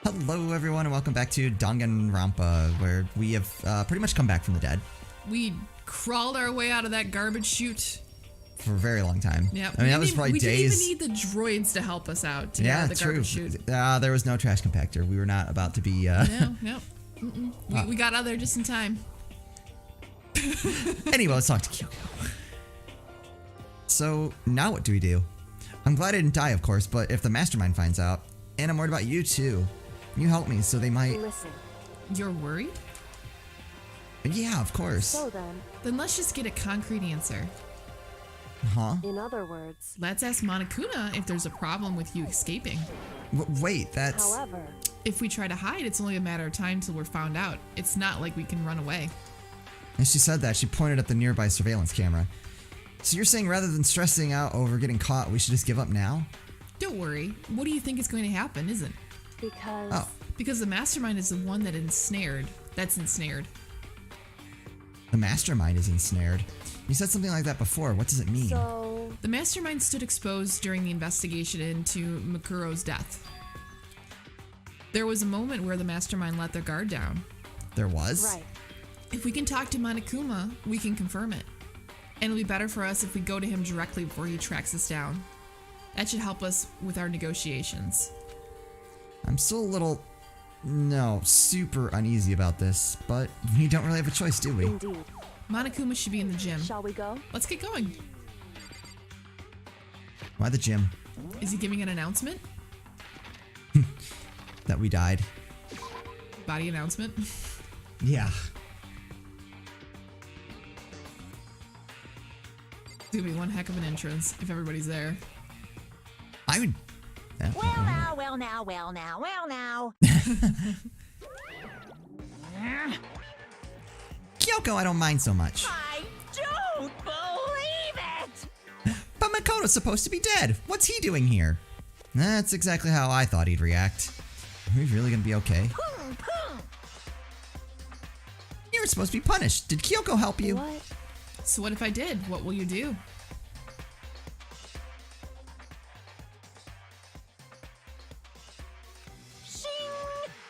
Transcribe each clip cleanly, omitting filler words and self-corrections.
Hello everyone and welcome back to Danganronpa, where we have pretty much come back from the dead. We crawled our way out of that garbage chute. For a very long time. Yeah, I mean, that was probably we days. didn't even need the droids to help us out to get out of the garbage chute. There was no trash compactor. We were not about to be... No. We got out there just in time. Anyway, let's talk to Kyoko. So, now what do we do? I'm glad I didn't die, of course, but if the mastermind finds out, and I'm worried about you too. You help me, so they might... Listen. You're worried? Yeah, of course. So then... Then let's just get a concrete answer. Huh? In other words... Let's ask Monokuma if there's a problem with you escaping. Wait, that's... However... If we try to hide, it's only a matter of time till we're found out. It's not like we can run away. As she said that, she pointed at the nearby surveillance camera. So you're saying rather than stressing out over getting caught, we should just give up now? Don't worry. What do you think is going to happen, isn't? Because... Oh. Because the mastermind is the one that's ensnared. The mastermind is ensnared. You said something like that before. What does it mean? So... The mastermind stood exposed during the investigation into Makuro's death. There was a moment where the mastermind let their guard down. There was? Right. If we can talk to Monokuma, we can confirm it. And it'll be better for us if we go to him directly before he tracks us down. That should help us with our negotiations. I'm still a little... No, super uneasy about this, but we don't really have a choice, do we? Indeed. Monokuma should be in the gym. Shall we go? Let's get going. Why the gym? Is he giving an announcement? That we died. Body announcement? Yeah. It's gonna be one heck of an entrance if everybody's there. I would... Well now. Kyoko, I don't mind so much. I don't believe it! But Makoto's supposed to be dead. What's he doing here? That's exactly how I thought he'd react. Are we really gonna be okay? You were supposed to be punished. Did Kyoko help you? What? So what if I did? What will you do?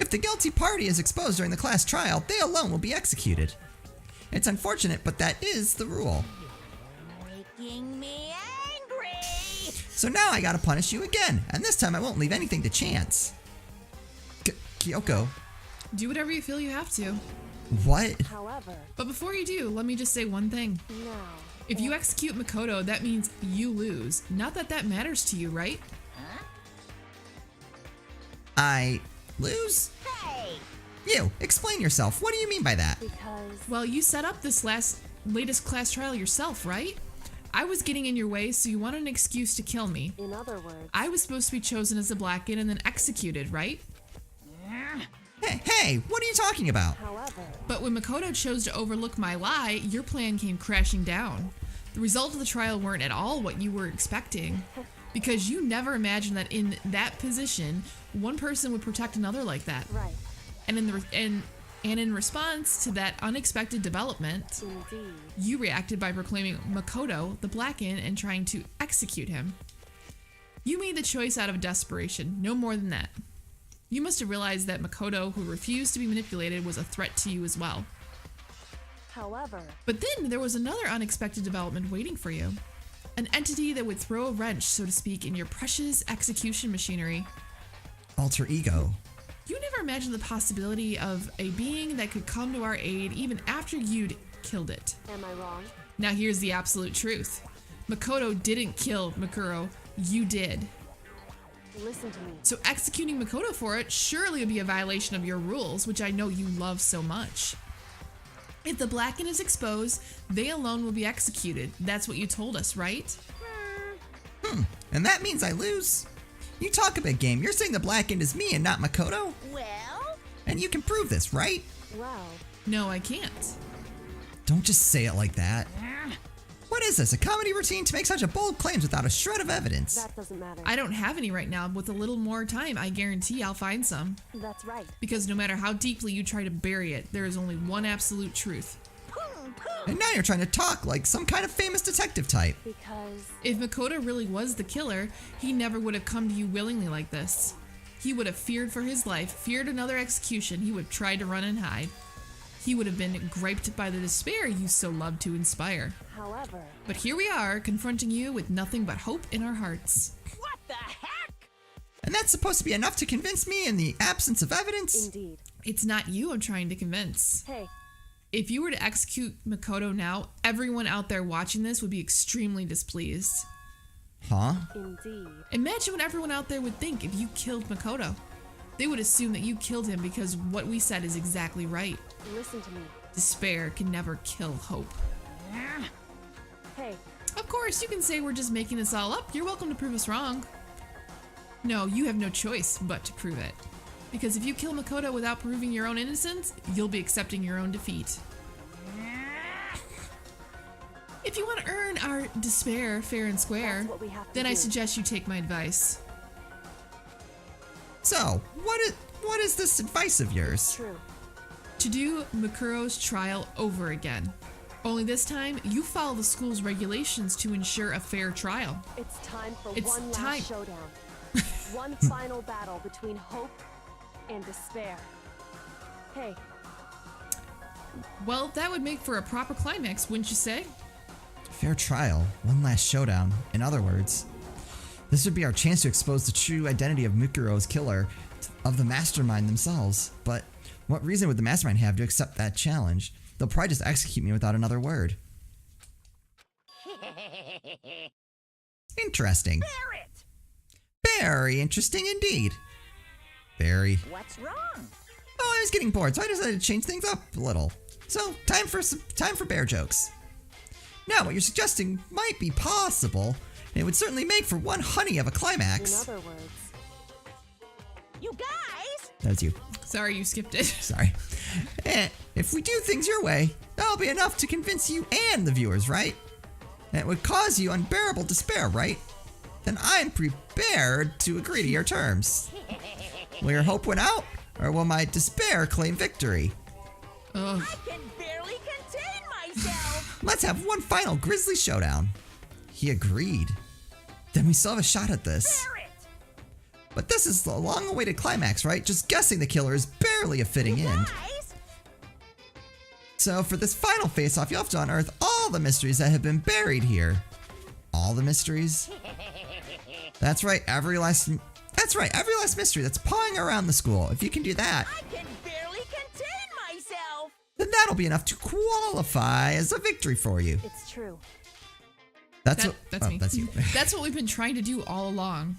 If the guilty party is exposed during the class trial, they alone will be executed. It's unfortunate, but that is the rule. Making me angry! So now I gotta punish you again, and this time I won't leave anything to chance. Kyoko. Do whatever you feel you have to. What? However... But before you do, let me just say one thing. Now... If you execute Makoto, that means you lose. Not that that matters to you, right? I lose? Hey! You, explain yourself. What do you mean by that? Because... Well, you set up this latest class trial yourself, right? I was getting in your way, so you wanted an excuse to kill me. In other words... I was supposed to be chosen as a Blackin and then executed, right? Hey, what are you talking about? However... But when Makoto chose to overlook my lie, your plan came crashing down. The results of the trial weren't at all what you were expecting. Because you never imagined that in that position, one person would protect another like that. Right. And in response to that unexpected development, Indeed. you reacted by proclaiming Makoto the Blackin and trying to execute him. You made the choice out of desperation, no more than that. You must have realized that Makoto, who refused to be manipulated, was a threat to you as well. However... But then there was another unexpected development waiting for you. An entity that would throw a wrench, so to speak, in your precious execution machinery. Alter ego. You never imagined the possibility of a being that could come to our aid even after you'd killed it. Am I wrong? Now here's the absolute truth. Makoto didn't kill Makuro, you did. Listen to me. So executing Makoto for it surely would be a violation of your rules, which I know you love so much. If the Blackin is exposed, they alone will be executed. That's what you told us, right? And that means I lose? You talk a big game. You're saying the Blackened is me and not Makoto? Well? And you can prove this, right? Well... No, I can't. Don't just say it like that. What is this, a comedy routine to make such a bold claims without a shred of evidence? That doesn't matter. I don't have any right now. With a little more time, I guarantee I'll find some. That's right. Because no matter how deeply you try to bury it, there is only one absolute truth. And now you're trying to talk like some kind of famous detective type. Because... If Makoto really was the killer, he never would have come to you willingly like this. He would have feared for his life, feared another execution. He would have tried to run and hide. He would have been griped by the despair you so love to inspire. However, But here we are, confronting you with nothing but hope in our hearts. What the heck? And that's supposed to be enough to convince me in the absence of evidence? indeed. It's not you I'm trying to convince. Hey, If you were to execute Makoto now, everyone out there watching this would be extremely displeased. Huh? indeed. Imagine what everyone out there would think if you killed Makoto. They would assume that you killed him because what we said is exactly right. Listen to me. Despair can never kill hope. Hey, Of course, you can say we're just making this all up. You're welcome to prove us wrong. No, you have no choice but to prove it. Because if you kill Makoto without proving your own innocence, you'll be accepting your own defeat. If you want to earn our despair fair and square, That's what we have to then I do. suggest you take my advice. So, what is this advice of yours? true. To do Makuro's trial over again. Only this time, you follow the school's regulations to ensure a fair trial. It's time for It's one time. last showdown. One final battle between hope and despair. Hey, Well, that would make for a proper climax, wouldn't you say? Fair trial, one last showdown. In other words, this would be our chance to expose the true identity of Mukuro's killer, of the mastermind themselves. But what reason would the mastermind have to accept that challenge? They'll probably just execute me without another word. Interesting. Bear it! Very interesting indeed. Very. What's wrong? Oh, I was getting bored, so I decided to change things up a little. So, time for bear jokes. Now, what you're suggesting might be possible, and it would certainly make for one honey of a in climax. other words, You guys! That was you. Sorry you skipped it. Sorry. And if we do things your way, that'll be enough to convince you and the viewers, right? And it would cause you unbearable despair, right? Then I'm prepared to agree to your terms. Will your hope win out, or will my despair claim victory? Ugh. I can barely contain myself! Let's have one final grisly showdown. He agreed. Then we still have a shot at this. Bear it! But this is the long-awaited climax, right? Just guessing the killer is barely a fitting end. Guys! So for this final face-off, you'll have to unearth all the mysteries that have been buried here. All the mysteries? That's right, every last mystery that's pawing around the school. If you can do that, I can barely contain myself! then that'll be enough to qualify as a victory for you. it's true. That's That's me. That's you. That's what we've been trying to do all along.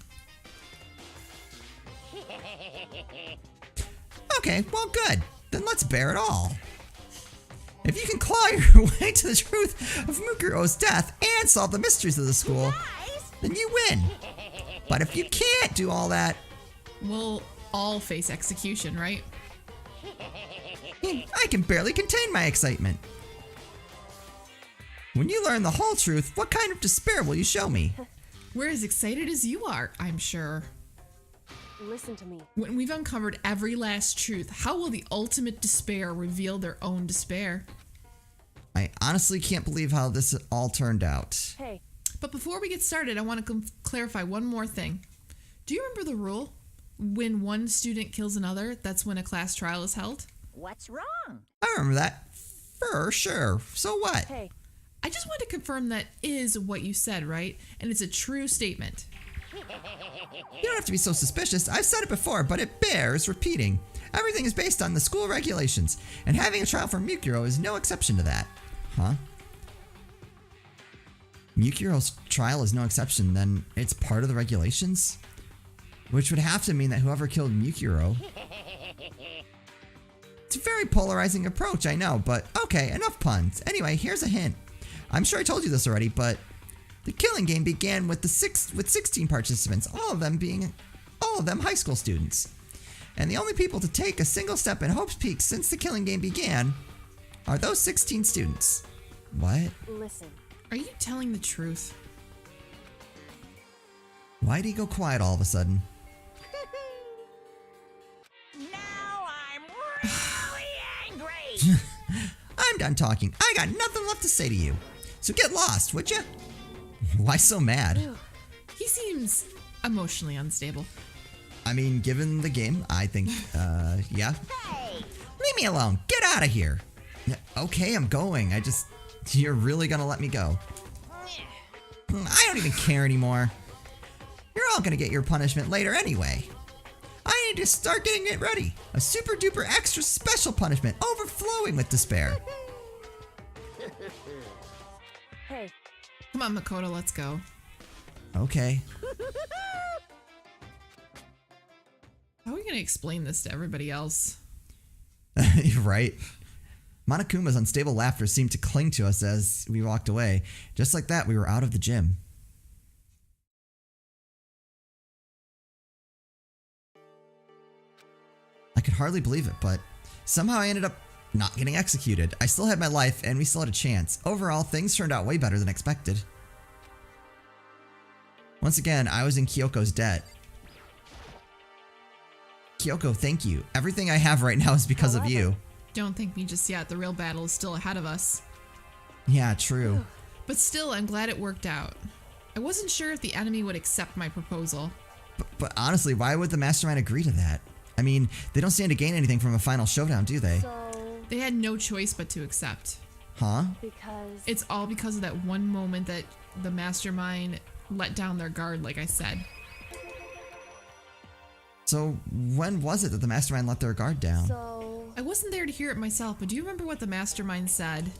Okay, well, good. Then let's bear it all. If you can claw your way to the truth of Mukuro's death and solve the mysteries of the school, Guys! then you win. But if you can't do all that, We'll all face execution, right? I can barely contain my excitement. When you learn the whole truth, what kind of despair will you show me? We're as excited as you are, I'm sure. Listen to me. When we've uncovered every last truth, how will the ultimate despair reveal their own despair? I honestly can't believe how this all turned out. Hey, But before we get started, I want to clarify one more thing. Do you remember the rule? When one student kills another, that's when a class trial is held? What's wrong? I remember that for sure. So what? hey, I just want to confirm that is what you said, right? And it's a true statement. You don't have to be so suspicious. I've said it before, but it bears repeating. Everything is based on the school regulations, and having a trial for Mukuro is no exception to that. Huh? Mukuro's trial is no exception, then it's part of the regulations? Which would have to mean that whoever killed Mukuro... It's a very polarizing approach, I know, but okay, enough puns. Anyway, here's a hint. I'm sure I told you this already, but the killing game began with 16 participants, all of them high school students. And the only people to take a single step in Hope's Peak since the killing game began are those 16 students. What? listen. Are you telling the truth? Why'd he go quiet all of a sudden? Now I'm really angry! I'm done talking. I got nothing left to say to you. So get lost, would you? Why so mad? He seems emotionally unstable. I mean, given the game, I think, yeah. Hey! Leave me alone. Get out of here. Okay, I'm going. You're really gonna let me go. I don't even care anymore. You're all gonna get your punishment later anyway. I need to start getting it ready. A super duper extra special punishment overflowing with despair. Hey, Come on, Makoto, let's go. Okay. How are we going to explain this to everybody else? Right? Monokuma's unstable laughter seemed to cling to us as we walked away. Just like that, we were out of the gym. I could hardly believe it, but somehow I ended up not getting executed. I still had my life, and we still had a chance. Overall, things turned out way better than expected. Once again, I was in Kyoko's debt. Kyoko, thank you. Everything I have right now is because of you. Don't thank me just yet. The real battle is still ahead of us. Yeah, true. But still, I'm glad it worked out. I wasn't sure if the enemy would accept my proposal. But honestly, why would the mastermind agree to that? I mean, they don't stand to gain anything from a final showdown, do they? so They had no choice but to accept. Huh? because It's all because of that one moment that the mastermind let down their guard, like I said. So, when was it that the mastermind let their guard down? so I wasn't there to hear it myself, but do you remember what the mastermind said?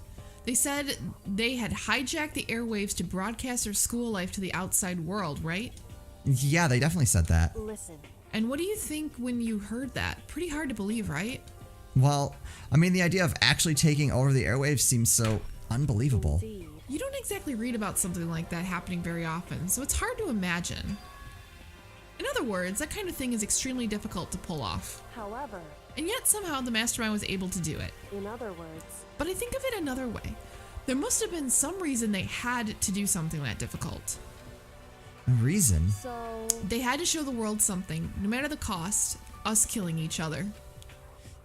They said they had hijacked the airwaves to broadcast their school life to the outside world, right? Yeah, they definitely said that. listen. And what do you think when you heard that? Pretty hard to believe, right? Well, I mean, the idea of actually taking over the airwaves seems so unbelievable. Indeed. You don't exactly read about something like that happening very often, so it's hard to imagine. In other words, that kind of thing is extremely difficult to pull off. However, And yet somehow the mastermind was able to do it. in other words, But I think of it another way. There must have been some reason they had to do something that difficult. A reason? so They had to show the world something, no matter the cost, us killing each other.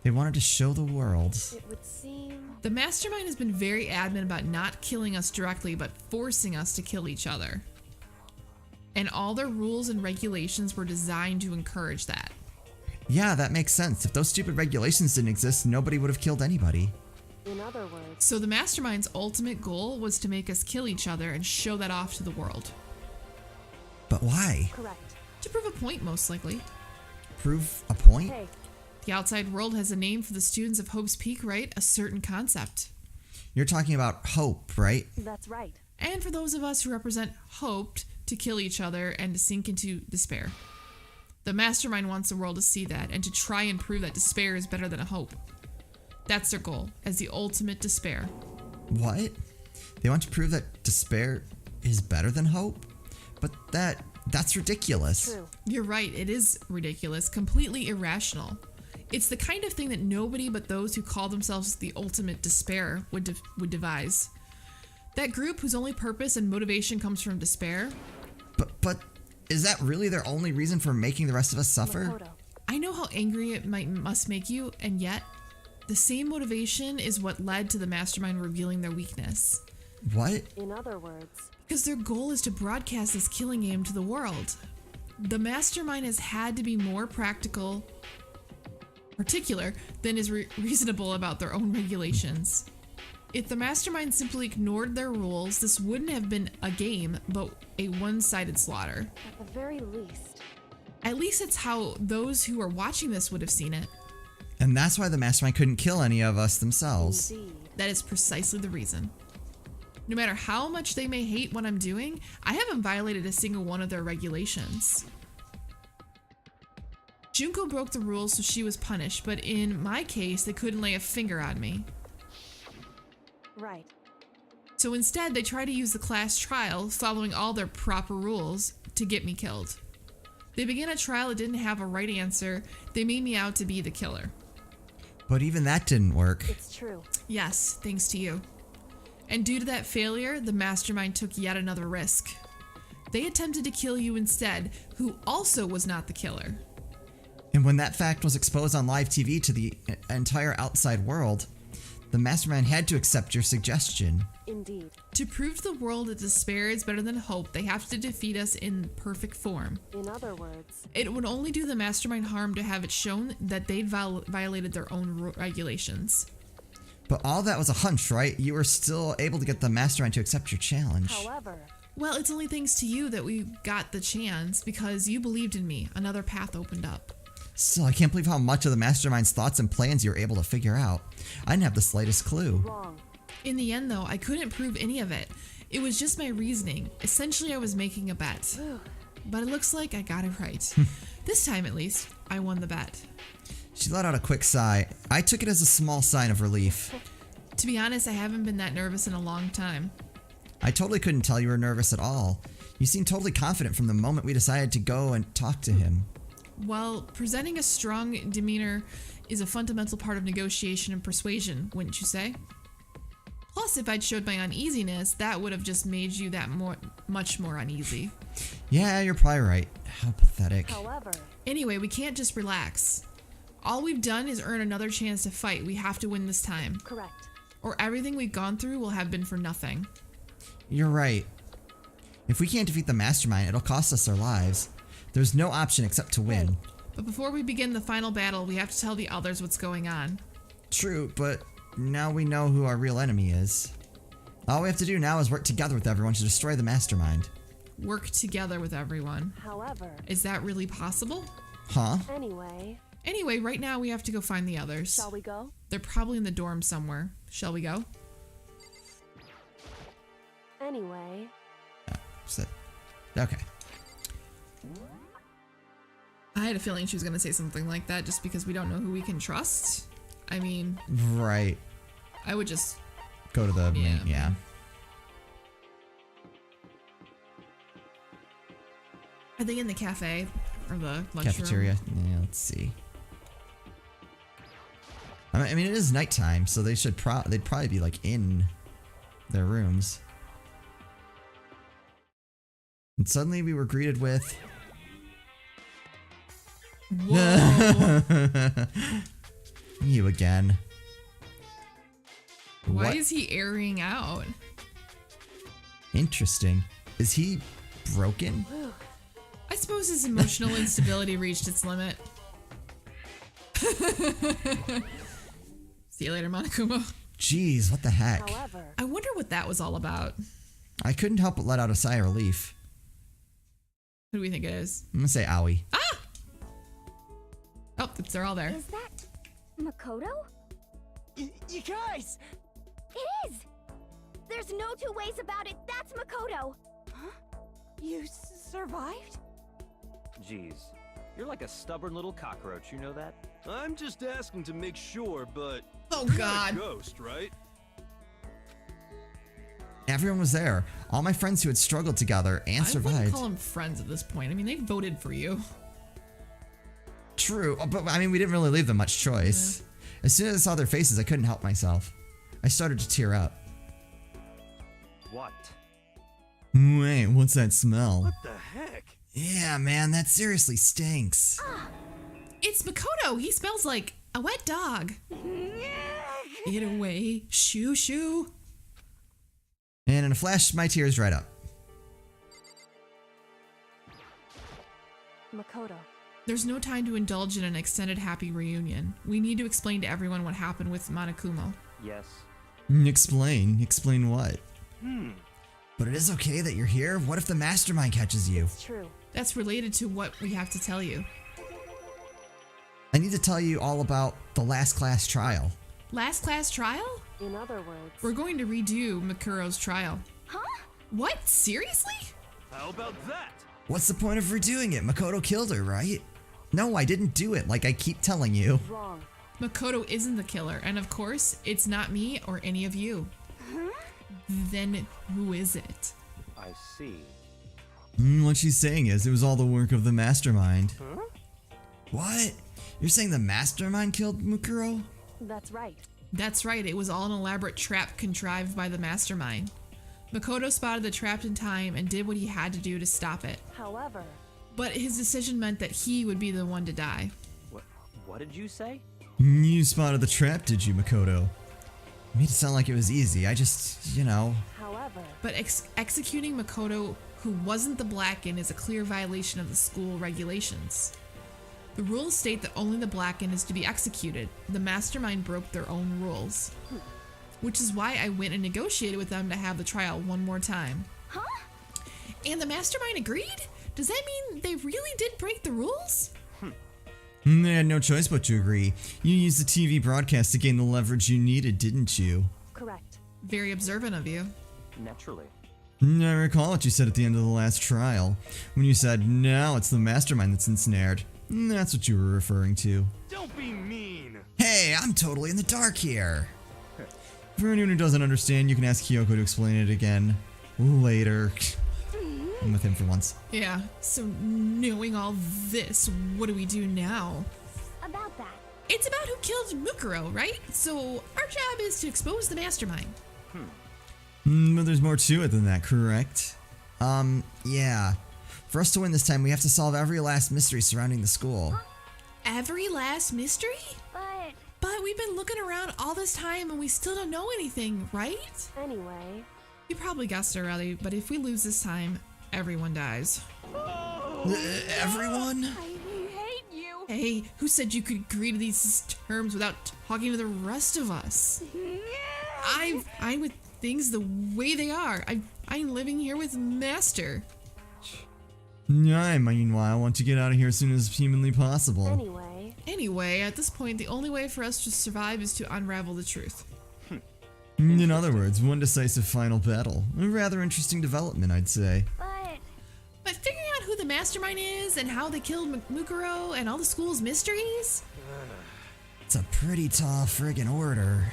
They wanted to show the world. it would seem The mastermind has been very adamant about not killing us directly, but forcing us to kill each other. And all their rules and regulations were designed to encourage that. Yeah, that makes sense. If those stupid regulations didn't exist, nobody would have killed anybody. in other words, So the mastermind's ultimate goal was to make us kill each other and show that off to the world. But why? correct. To prove a point, most likely. Prove a point? Hey, The outside world has a name for the students of Hope's Peak, right? A certain concept. You're talking about hope, right? that's right. And for those of us who represent hoped to kill each other and to sink into despair. The mastermind wants the world to see that and to try and prove that despair is better than a hope. That's their goal, as the ultimate despair. What? They want to prove that despair is better than hope? But that's ridiculous. True. You're right, it is ridiculous, completely irrational. It's the kind of thing that nobody but those who call themselves the ultimate despair would devise. That group whose only purpose and motivation comes from despair. But is that really their only reason for making the rest of us suffer? Makoto. I know how angry it must make you, and yet, the same motivation is what led to the mastermind revealing their weakness. What? In other words, Because their goal is to broadcast this killing game to the world. The mastermind has had to be more particular than is reasonable about their own regulations. If the mastermind simply ignored their rules, this wouldn't have been a game, but a one-sided slaughter. at the very least, At least it's how those who are watching this would have seen it. And that's why the mastermind couldn't kill any of us themselves. indeed. That is precisely the reason. No matter how much they may hate what I'm doing, I haven't violated a single one of their regulations. Junko broke the rules, so she was punished, but in my case, they couldn't lay a finger on me. Right. So instead, they tried to use the class trial, following all their proper rules, to get me killed. They began a trial that didn't have a right answer. They made me out to be the killer. But even that didn't work. It's true. Yes, thanks to you. And due to that failure, the mastermind took yet another risk. They attempted to kill you instead, who also was not the killer. And when that fact was exposed on live TV to the entire outside world, The mastermind had to accept your suggestion. Indeed. To prove to the world that despair is better than hope, they have to defeat us in perfect form. In other words, It would only do the mastermind harm to have it shown that they'd violated their own regulations. But all that was a hunch, right? You were still able to get the mastermind to accept your challenge. however, Well, it's only thanks to you that we got the chance because you believed in me. Another path opened up. Still, I can't believe how much of the mastermind's thoughts and plans you were able to figure out. I didn't have the slightest clue. wrong. In the end, though, I couldn't prove any of it. It was just my reasoning. Essentially, I was making a bet. But it looks like I got it right. This time, at least, I won the bet. She let out a quick sigh. I took it as a small sign of relief. To be honest, I haven't been that nervous in a long time. I totally couldn't tell you were nervous at all. You seemed totally confident from the moment we decided to go and talk to him. Well, presenting a strong demeanor is a fundamental part of negotiation and persuasion, wouldn't you say? Plus, if I'd showed my uneasiness, that would have just made you much more uneasy. Yeah, you're probably right. How pathetic. However, Anyway, we can't just relax. All we've done is earn another chance to fight. We have to win this time. correct. Or everything we've gone through will have been for nothing. You're right. If we can't defeat the mastermind, it'll cost us our lives. There's no option except to win. But before we begin the final battle, we have to tell the others what's going on. True, but now we know who our real enemy is. All we have to do now is work together with everyone to destroy the mastermind. Work together with everyone. However, Is that really possible? Huh? Anyway, right now we have to go find the others. shall we go? They're probably in the dorm somewhere. Shall we go? Anyway, Okay. I had a feeling she was going to say something like that just because we don't know who we can trust. I mean, Right. I would just... Go to the main, Yeah. yeah. Are they in the cafe or the lunchroom? Cafeteria. Yeah, let's see. I mean, it is nighttime, so they'd probably be like in their rooms. And suddenly we were greeted with Whoa! you again. Why What? is he airing out? Interesting. Is he broken? I suppose his emotional instability reached its limit. See you later, Monokuma. Jeez, what the heck? however, I wonder what that was all about. I couldn't help but let out a sigh of relief. Who do we think it is? I'm gonna say owie. Oh, they're all there. Is that Makoto? You guys! It is! There's no two ways about it. That's Makoto. You survived? Jeez, you're like a stubborn little cockroach, you know that? I'm just asking to make sure, but Oh, you're God. not a ghost, right? Everyone was there. All my friends who had struggled together and I wouldn't survived. call them friends at this point. I mean, they voted for you. True, but I mean, we didn't really leave them much choice. As soon as I saw their faces, I couldn't help myself. I started to tear up. What? Wait, what's that smell? What the heck? Yeah, man, that seriously stinks. It's Makoto. He smells like a wet dog. Get away. Shoo, shoo. And in a flash, my tears dried up. Makoto. There's no time to indulge in an extended happy reunion. We need to explain to everyone what happened with Monokuma. Yes. Explain? Explain what? But it is okay that you're here. What if the mastermind catches you? It's true. That's related to what we have to tell you. I need to tell you all about the last class trial. Last class trial? In other words, We're going to redo Makuro's trial. Huh? What? Seriously? How about that? What's the point of redoing it? Makoto killed her, right? No, I didn't do it, like I keep telling you. wrong. Makoto isn't the killer, and of course, it's not me or any of you. Then who is it? I see. What she's saying is it was all the work of the mastermind. What? You're saying the mastermind killed Mukuro? That's right. That's right, it was all an elaborate trap contrived by the mastermind. Makoto spotted the trap in time and did what he had to do to stop it. However, But his decision meant that he would be the one to die. What did you say? You spotted the trap, did you, Makoto? You made it sound like it was easy. I just, However, But executing Makoto, who wasn't the Blacken, is a clear violation of the school regulations. The rules state that only the Blacken is to be executed. The mastermind broke their own rules. Which is why I went and negotiated with them to have the trial one more time. Huh? And the mastermind agreed? Does that mean they really did break the rules? They had no choice but to agree. You used the TV broadcast to gain the leverage you needed, didn't you? correct. Very observant of you. Naturally. I recall what you said at the end of the last trial, when you said, now it's the mastermind that's ensnared. That's what you were referring to. Don't be mean. Hey, I'm totally in the dark here. For anyone who doesn't understand, you can ask Kyoko to explain it again later. I'm with him for once. Yeah, so knowing all this, what do we do now? About that. It's about who killed Mukuro, right? So our job is to expose the mastermind. But there's more to it than that, correct? Yeah. For us to win this time, we have to solve every last mystery surrounding the school. Every last mystery? But But we've been looking around all this time and we still don't know anything, right? Anyway, You probably guessed already, but if we lose this time, everyone dies. Everyone? I hate you. Hey, who said you could agree to these terms without talking to the rest of us? I'm with things the way they are. I'm living here with Master. I, meanwhile, want to get out of here as soon as humanly possible. Anyway, at this point, the only way for us to survive is to unravel the truth. In other words, one decisive final battle. A rather interesting development, I'd say. But figuring out who the mastermind is and how they killed Mukuro and all the school's mysteries? It's a pretty tall friggin' order.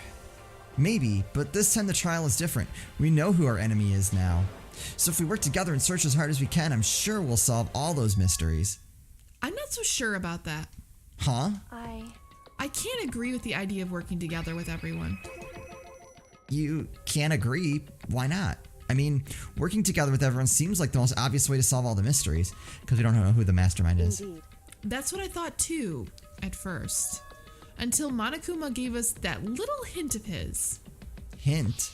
Maybe, but this time the trial is different. We know who our enemy is now. So if we work together and search as hard as we can, I'm sure we'll solve all those mysteries. I'm not so sure about that. Huh? I can't agree with the idea of working together with everyone. You can't agree? Why not? I mean, working together with everyone seems like the most obvious way to solve all the mysteries, because we don't know who the mastermind is. That's what I thought too, at first. Until Monokuma gave us that little hint of his. Hint?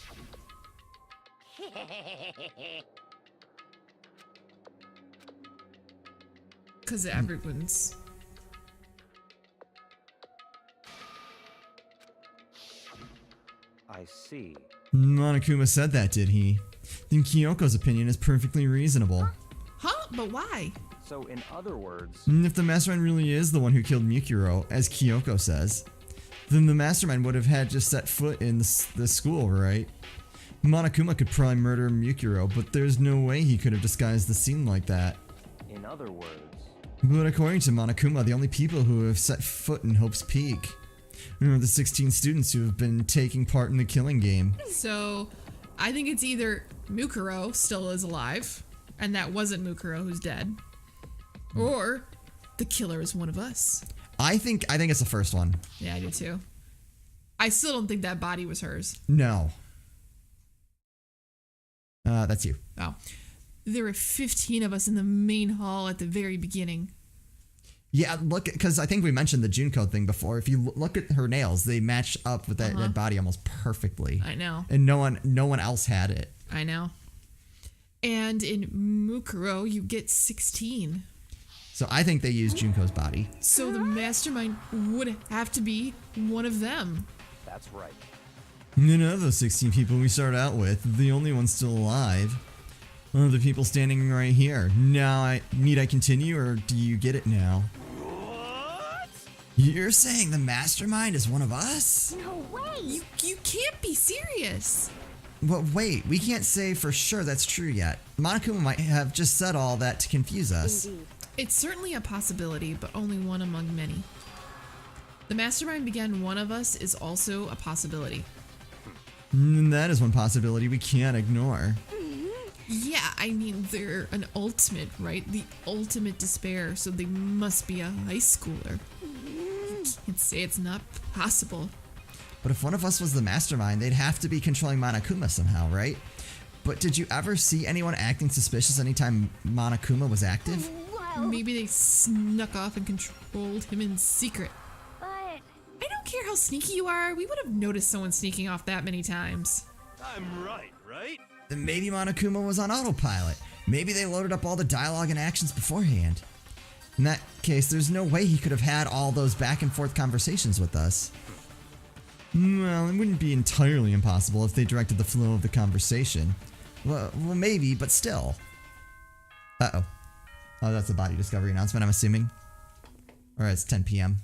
Because everyone's... I see. Monokuma said that, did he? Then Kyoko's opinion is perfectly reasonable. Huh? But why? So, in other words, If the mastermind really is the one who killed Mukuro, as Kyoko says, then the mastermind would have had to set foot in the school, right? Monokuma could probably murder Mukuro, but there's no way he could have disguised the scene like that. in other words, But according to Monokuma, the only people who have set foot in Hope's Peak are the 16 students who have been taking part in the killing game. So, I think it's either Mukuro still is alive, and that wasn't Mukuro who's dead, or the killer is one of us. I think it's the first one. Yeah, I do too. I still don't think that body was hers. No. That's you. Oh. There were 15 of us in the main hall at the very beginning. Yeah, look, because I think we mentioned the Junko thing before. If you look at her nails, they match up with that dead body almost perfectly. I know. And no one else had it. I know. And in Mukuro, you get 16. So I think they used Junko's body. So the mastermind would have to be one of them. that's right. None of those 16 people we start out with, the only ones still alive, are the people standing right here. Now, need I continue, or do you get it now? What? You're saying the mastermind is one of us? no way. You can't be serious. Well, wait, we can't say for sure that's true yet. Monokuma might have just said all that to confuse us. Indeed. It's certainly a possibility, but only one among many. The mastermind began one of us is also a possibility. And that is one possibility we can't ignore. Yeah, I mean, they're an ultimate, right? The ultimate despair, so they must be a high schooler. You can't say it's not possible. But if one of us was the mastermind, they'd have to be controlling Monokuma somehow, right? But did you ever see anyone acting suspicious anytime Monokuma was active? Well, Maybe they snuck off and controlled him in secret. but I don't care how sneaky you are. We would have noticed someone sneaking off that many times. I'm right? Then maybe Monokuma was on autopilot. Maybe they loaded up all the dialogue and actions beforehand. In that case, there's no way he could have had all those back and forth conversations with us. Well, it wouldn't be entirely impossible if they directed the flow of the conversation. Well, maybe, but still. Uh-oh. Oh, that's a body discovery announcement, I'm assuming. Or it's 10 p.m.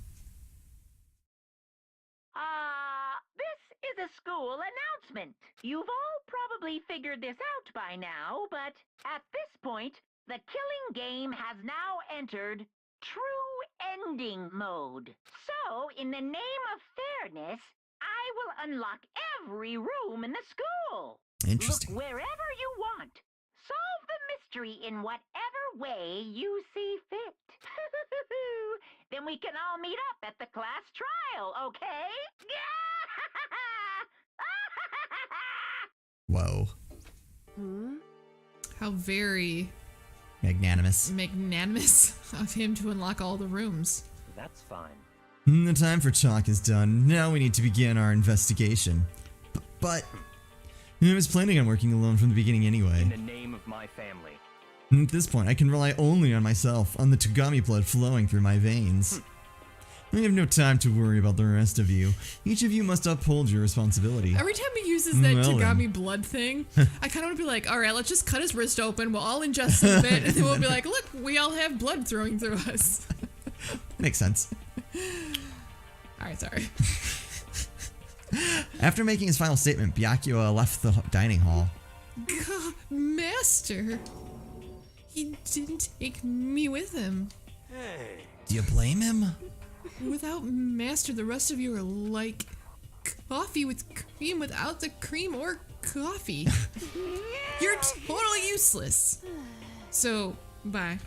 This is a school announcement. You've all probably figured this out by now, but at this point, the killing game has now entered true ending mode. So, in the name of fairness, I will unlock every room in the school. Interesting. Look wherever you want. Solve the mystery in whatever way you see fit. Then we can all meet up at the class trial, okay? Whoa. How very Magnanimous. magnanimous of him to unlock all the rooms. That's fine. The time for talk is done. Now we need to begin our investigation. But I was planning on working alone from the beginning anyway. In the name of my family. At this point, I can rely only on myself, on the Togami blood flowing through my veins. I have no time to worry about the rest of you. Each of you must uphold your responsibility. Every time he uses that Well Togami then. blood thing, I kind of want to be like, all right, let's just cut his wrist open. We'll all ingest some of it, and then we'll be like, look, we all have blood throwing through us. Makes sense. All right, sorry. After making his final statement, Byakuya left the dining hall. God, Master. He didn't take me with him. Hey. Do you blame him? Without Master, the rest of you are like coffee with cream without the cream or coffee. You're totally useless. So, bye.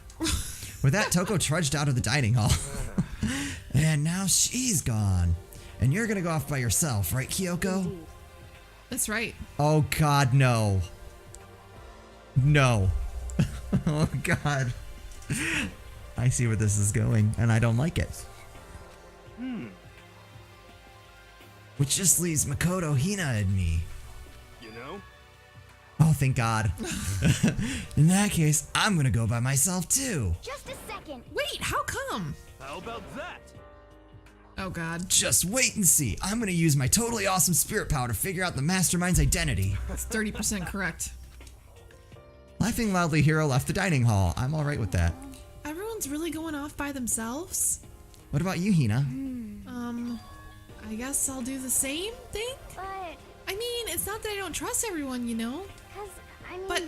With that, Toko trudged out of the dining hall. And now she's gone. And you're gonna go off by yourself, right, Kyoko? That's right. Oh god, no. No. Oh god. I see where this is going, and I don't like it. Which just leaves Makoto, Hina, and me. You know? Oh, thank god. In that case, I'm gonna go by myself too. Just a second. Wait, how come? How about that? Oh god. Just wait and see. I'm gonna use my totally awesome spirit power to figure out the mastermind's identity. That's 30% correct. Laughing loudly, Hiro left the dining hall. I'm alright with that. Everyone's really going off by themselves? What about you, Hina? I guess I'll do the same thing? But, I mean, it's not that I don't trust everyone, you know? cause, I mean, But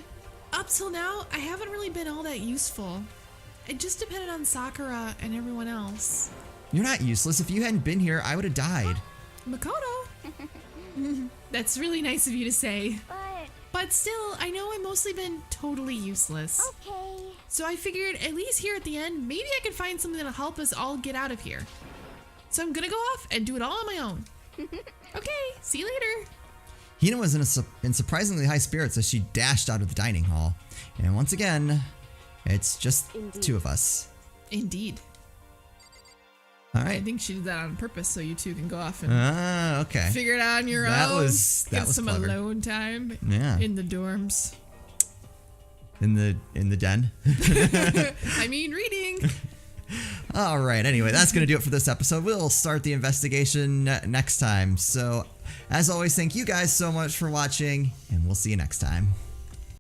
up till now, I haven't really been all that useful. It just depended on Sakura and everyone else. You're not useless. If you hadn't been here, I would have died. Makoto! That's really nice of you to say. But still, I know I've mostly been totally useless. okay. So I figured, at least here at the end, maybe I can find something that'll help us all get out of here. So I'm gonna go off and do it all on my own. Okay, see you later. Hina was in surprisingly high spirits as she dashed out of the dining hall. And once again, it's just the two of us. Indeed. All I right. think she did that on purpose so you two can go off and Okay. figure it out on your That own. was Get some clever. alone time Yeah. in the dorms. In the den. I mean, reading. All right. Anyway, that's going to do it for this episode. We'll start the investigation next time. So, as always, thank you guys so much for watching, and we'll see you next time.